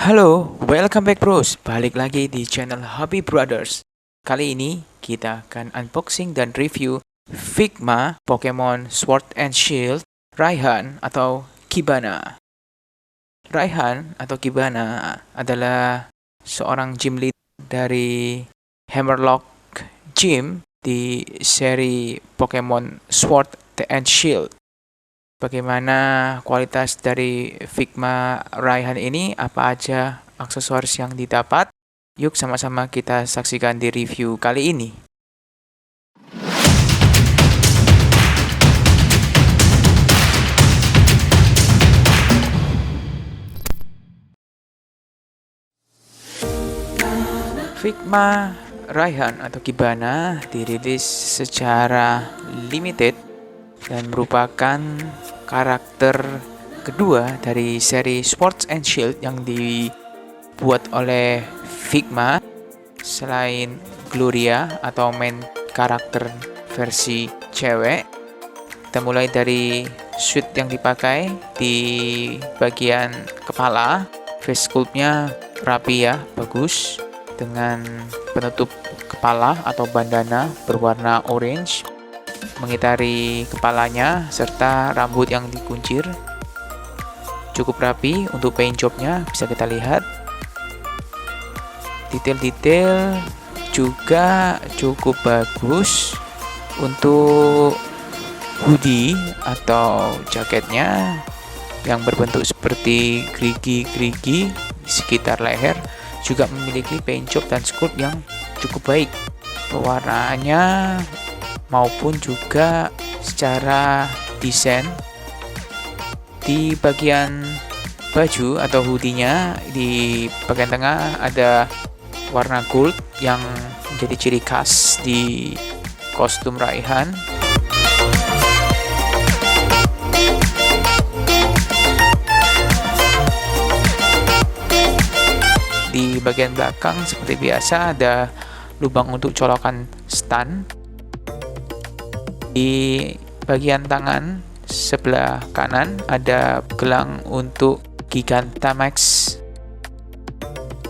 Halo, welcome back bros. Balik lagi di channel Hobby Brothers. Kali ini kita akan unboxing dan review Figma Pokemon Sword and Shield Raihan atau Kibana. Raihan atau Kibana adalah seorang gym lead dari Hammerlock Gym di seri Pokemon Sword and Shield. Bagaimana kualitas dari Figma Raihan ini, apa aja aksesoris yang didapat? Yuk sama-sama kita saksikan di review kali ini. Figma Raihan atau Kibana dirilis secara limited dan merupakan karakter kedua dari seri Swords and Shield yang dibuat oleh Figma selain Gloria atau main karakter versi cewek. Kita mulai dari suit yang dipakai di bagian kepala. Face sculpt-nya rapi ya, bagus, dengan penutup kepala atau bandana berwarna orange mengitari kepalanya serta rambut yang dikuncir. Cukup rapi. Untuk paint jobnya bisa kita lihat, detail-detail juga cukup bagus. Untuk hoodie atau jaketnya yang berbentuk seperti gerigi-gerigi di sekitar leher juga memiliki paint job dan sculpt yang cukup baik. Pewarnaannya maupun juga secara desain di bagian baju atau hoodie-nya, di bagian tengah ada warna gold yang menjadi ciri khas di kostum Raihan. Di bagian belakang seperti biasa ada lubang untuk colokan stun. Di bagian tangan sebelah kanan ada gelang untuk Gigantamax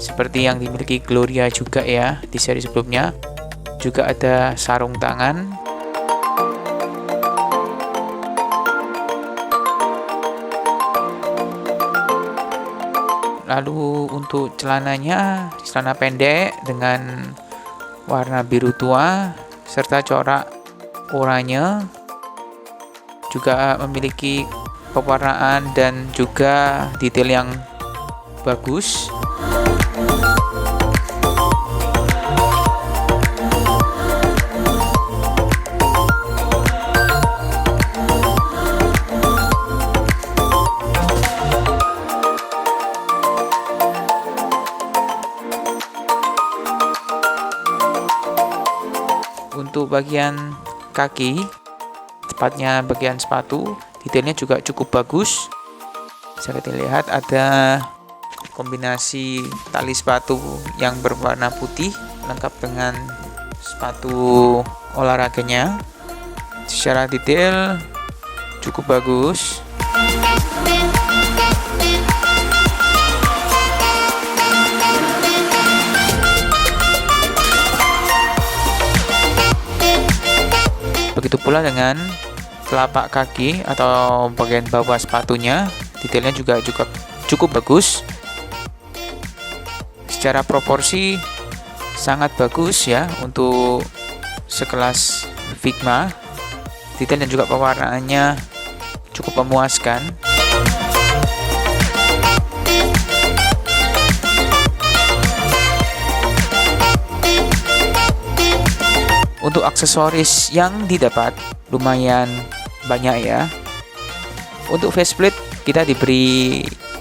seperti yang dimiliki Gloria juga ya di seri sebelumnya. Juga ada sarung tangan. Lalu untuk celananya, celana pendek dengan warna biru tua serta corak oranye, juga memiliki pewarnaan dan juga detail yang bagus. Untuk bagian kaki, tepatnya bagian sepatu, detailnya juga cukup bagus. Bisa kita lihat ada kombinasi tali sepatu yang berwarna putih lengkap dengan sepatu olahraganya. Secara detail cukup bagus. Begitu pula dengan telapak kaki atau bagian bawah sepatunya, detailnya juga cukup bagus. Secara proporsi sangat bagus ya untuk sekelas Figma. Detail dan juga pewarnaannya cukup memuaskan. Untuk aksesoris yang didapat lumayan banyak ya. Untuk faceplate kita diberi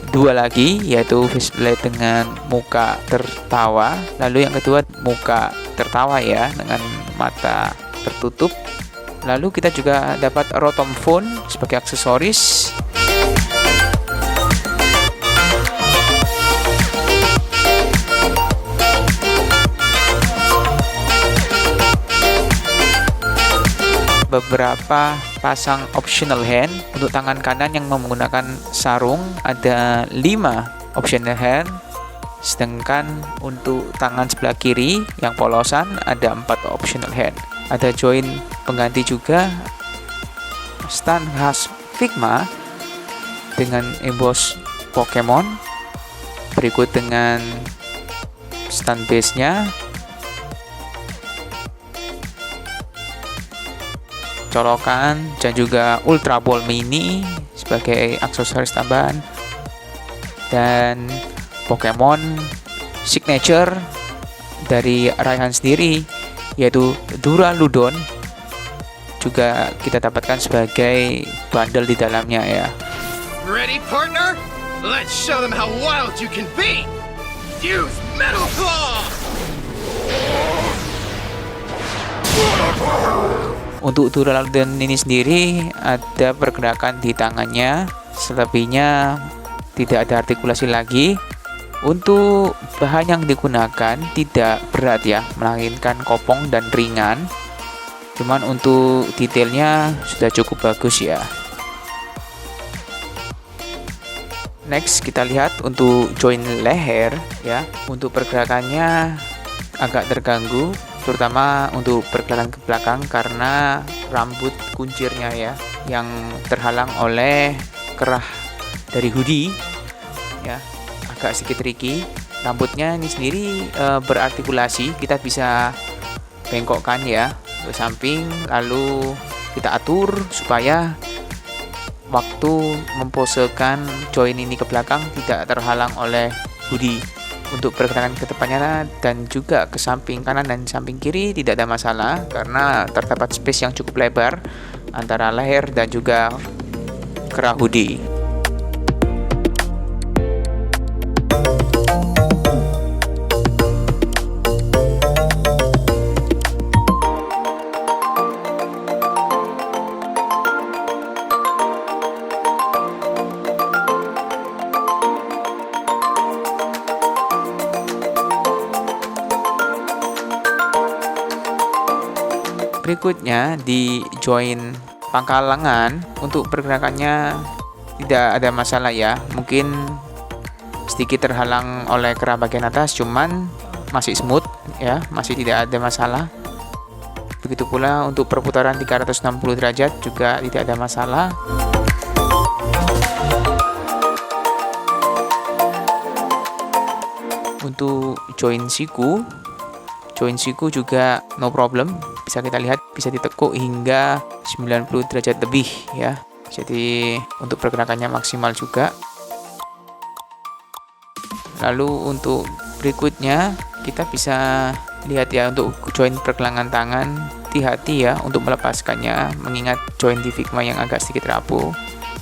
dua lagi, yaitu faceplate dengan muka tertawa, lalu yang kedua muka tertawa ya dengan mata tertutup. Lalu kita juga dapat rotom phone sebagai aksesoris. Beberapa pasang optional hand. Untuk tangan kanan yang menggunakan sarung ada 5 optional hand. Sedangkan untuk tangan sebelah kiri yang polosan ada 4 optional hand. Ada join pengganti juga, stand khas Figma dengan emboss Pokemon, berikut dengan stand base nya, colokan, dan juga Ultra Ball Mini sebagai aksesoris tambahan, dan Pokemon signature dari Raihan sendiri yaitu Duraludon juga kita dapatkan sebagai bundle di dalamnya ya. Ready, partner? Let's show them how wild you can be. Use Metal Claw. Untuk Duraludon ini sendiri ada pergerakan di tangannya, selebihnya tidak ada artikulasi lagi. Untuk bahan yang digunakan tidak berat ya, melainkan kopong dan ringan. Cuman untuk detailnya sudah cukup bagus ya. Next kita lihat untuk join leher ya. Untuk pergerakannya agak terganggu, terutama untuk pergerakan ke belakang karena rambut kuncirnya ya yang terhalang oleh kerah dari hoodie ya, agak sedikit tricky. Rambutnya ini sendiri berartikulasi, kita bisa bengkokkan ya ke samping, lalu kita atur supaya waktu memposekan join ini ke belakang tidak terhalang oleh hoodie. Untuk pergerakan ke depannya dan juga ke samping kanan dan samping kiri tidak ada masalah karena terdapat space yang cukup lebar antara leher dan juga kerah hoodie. Berikutnya di join pangkal lengan, untuk pergerakannya tidak ada masalah ya, mungkin sedikit terhalang oleh kerah bagian atas, cuman masih smooth ya, masih tidak ada masalah. Begitu pula untuk perputaran 360 derajat juga tidak ada masalah. Untuk join siku juga no problem, bisa kita lihat bisa ditekuk hingga 90 derajat lebih ya. Jadi untuk pergerakannya maksimal juga. Lalu untuk berikutnya kita bisa lihat ya, untuk join pergelangan tangan, hati-hati ya untuk melepaskannya, mengingat join di Figma yang agak sedikit rapuh.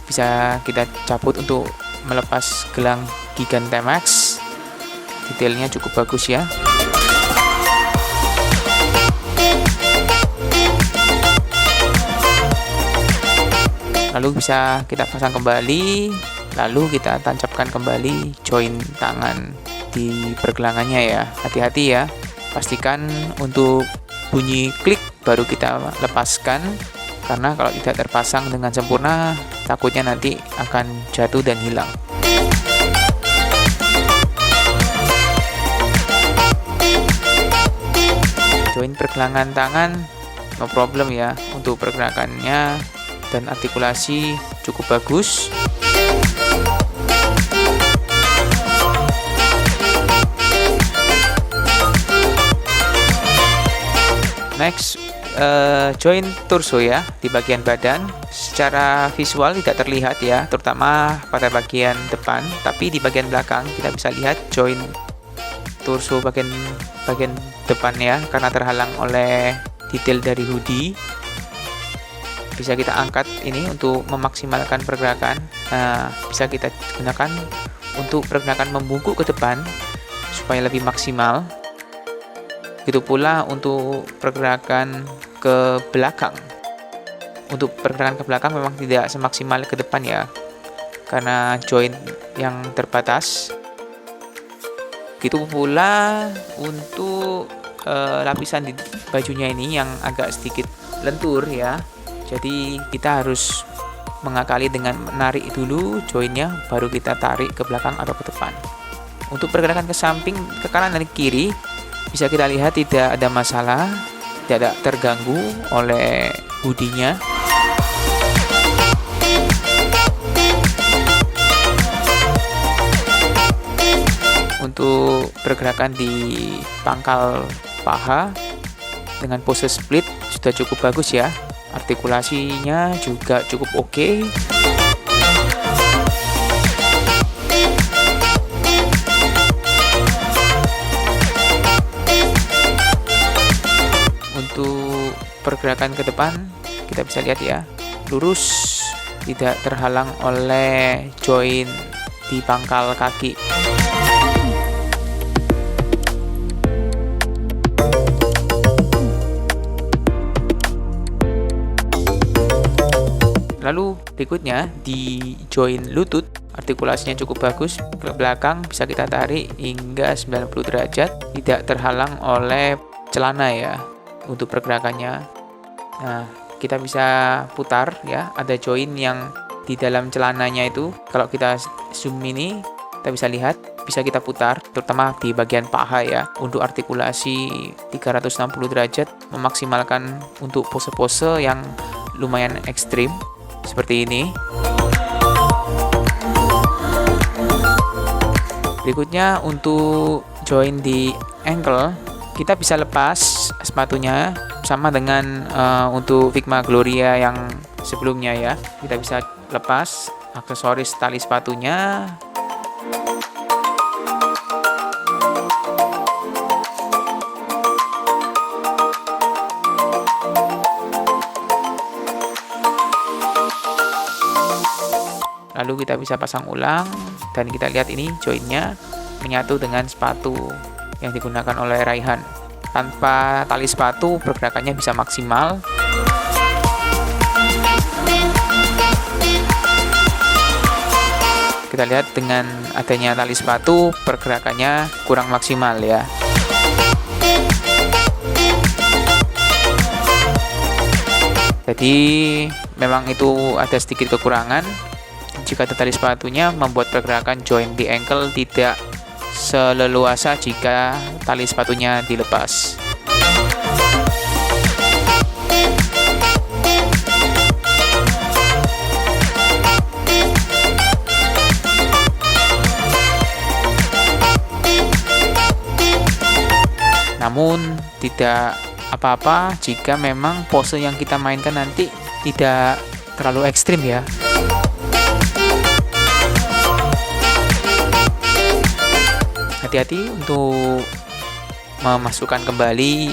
Bisa kita cabut untuk melepas gelang Gigantamax. Detailnya cukup bagus ya. Lalu bisa kita pasang kembali, lalu kita tancapkan kembali join tangan di pergelangannya ya. Hati-hati ya, pastikan untuk bunyi klik baru kita lepaskan, karena kalau tidak terpasang dengan sempurna takutnya nanti akan jatuh dan hilang. Join pergelangan tangan no problem ya, untuk pergerakannya dan artikulasi cukup bagus. Next, join torso ya di bagian badan. Secara visual tidak terlihat ya, terutama pada bagian depan, tapi di bagian belakang kita bisa lihat join torso bagian depan ya, karena terhalang oleh detail dari hoodie. Bisa kita angkat ini untuk memaksimalkan pergerakan. Nah, bisa kita gunakan untuk pergerakan membungkuk ke depan supaya lebih maksimal. Begitu pula untuk pergerakan ke belakang. Untuk pergerakan ke belakang memang tidak semaksimal ke depan ya, karena joint yang terbatas. Begitu pula untuk lapisan di bajunya ini yang agak sedikit lentur ya. Jadi kita harus mengakali dengan menarik dulu joinnya, baru kita tarik ke belakang atau ke depan. Untuk pergerakan ke samping, ke kanan dan kiri, bisa kita lihat tidak ada masalah, tidak terganggu oleh hoodie-nya. Untuk pergerakan di pangkal paha dengan pose split sudah cukup bagus ya. Artikulasinya juga cukup oke. Untuk pergerakan ke depan kita bisa lihat ya, lurus, tidak terhalang oleh join di pangkal kaki. Lalu berikutnya di join lutut, artikulasinya cukup bagus, ke belakang bisa kita tarik hingga 90 derajat, tidak terhalang oleh celana ya untuk pergerakannya. Nah, kita bisa putar ya, ada join yang di dalam celananya itu, kalau kita zoom ini kita bisa lihat, bisa kita putar terutama di bagian paha ya, untuk artikulasi 360 derajat, memaksimalkan untuk pose-pose yang lumayan ekstrim seperti ini. Berikutnya untuk join di ankle, kita bisa lepas sepatunya sama dengan untuk Figma Gloria yang sebelumnya ya. Kita bisa lepas aksesoris tali sepatunya. Lalu kita bisa pasang ulang dan kita lihat ini joinnya menyatu dengan sepatu yang digunakan oleh Raihan. Tanpa tali sepatu pergerakannya bisa maksimal. Kita lihat dengan adanya tali sepatu pergerakannya kurang maksimal ya. Jadi memang itu ada sedikit kekurangan. Jika ada tali sepatunya, membuat pergerakan join di ankle tidak seleluasa jika tali sepatunya dilepas. Namun tidak apa-apa jika memang pose yang kita mainkan nanti tidak terlalu ekstrim ya. Hati-hati untuk memasukkan kembali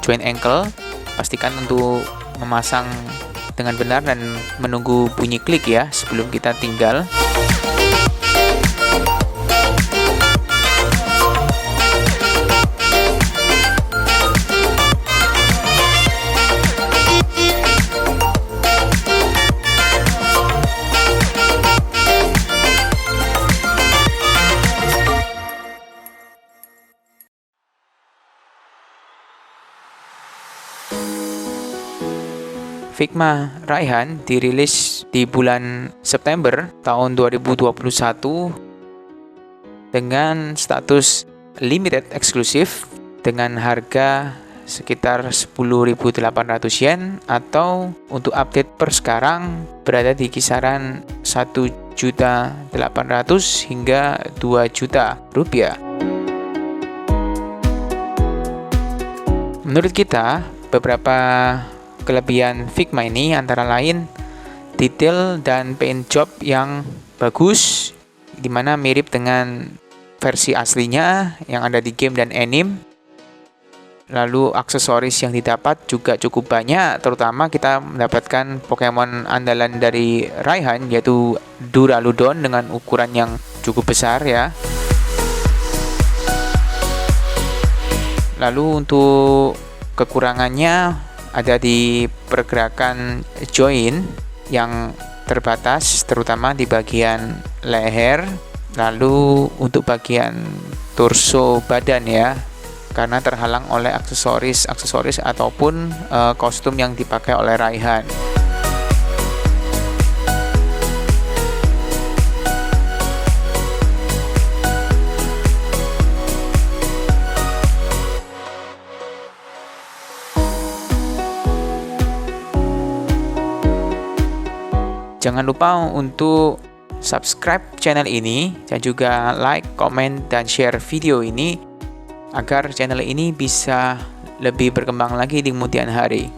joint ankle. Pastikan untuk memasang dengan benar dan menunggu bunyi klik ya sebelum kita tinggal. Figma Raihan dirilis di bulan September tahun 2021 dengan status limited eksklusif dengan harga sekitar 10.800 yen atau untuk update per sekarang berada di kisaran 1.800.000 hingga 2 juta rupiah. Menurut kita, beberapa kelebihan Figma ini antara lain detail dan paint job yang bagus, dimana mirip dengan versi aslinya yang ada di game dan anime. Lalu aksesoris yang didapat juga cukup banyak, terutama kita mendapatkan Pokemon andalan dari Raihan yaitu Duraludon dengan ukuran yang cukup besar ya. Lalu untuk kekurangannya ada di pergerakan join yang terbatas, terutama di bagian leher, lalu untuk bagian torso badan ya, karena terhalang oleh aksesoris ataupun kostum yang dipakai oleh Raihan. Jangan lupa untuk subscribe channel ini dan juga like, komen, dan share video ini agar channel ini bisa lebih berkembang lagi di kemudian hari.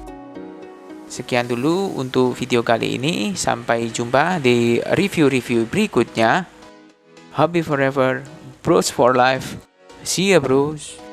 Sekian dulu untuk video kali ini. Sampai jumpa di review-review berikutnya. Hobby forever, bros for life. See ya bros.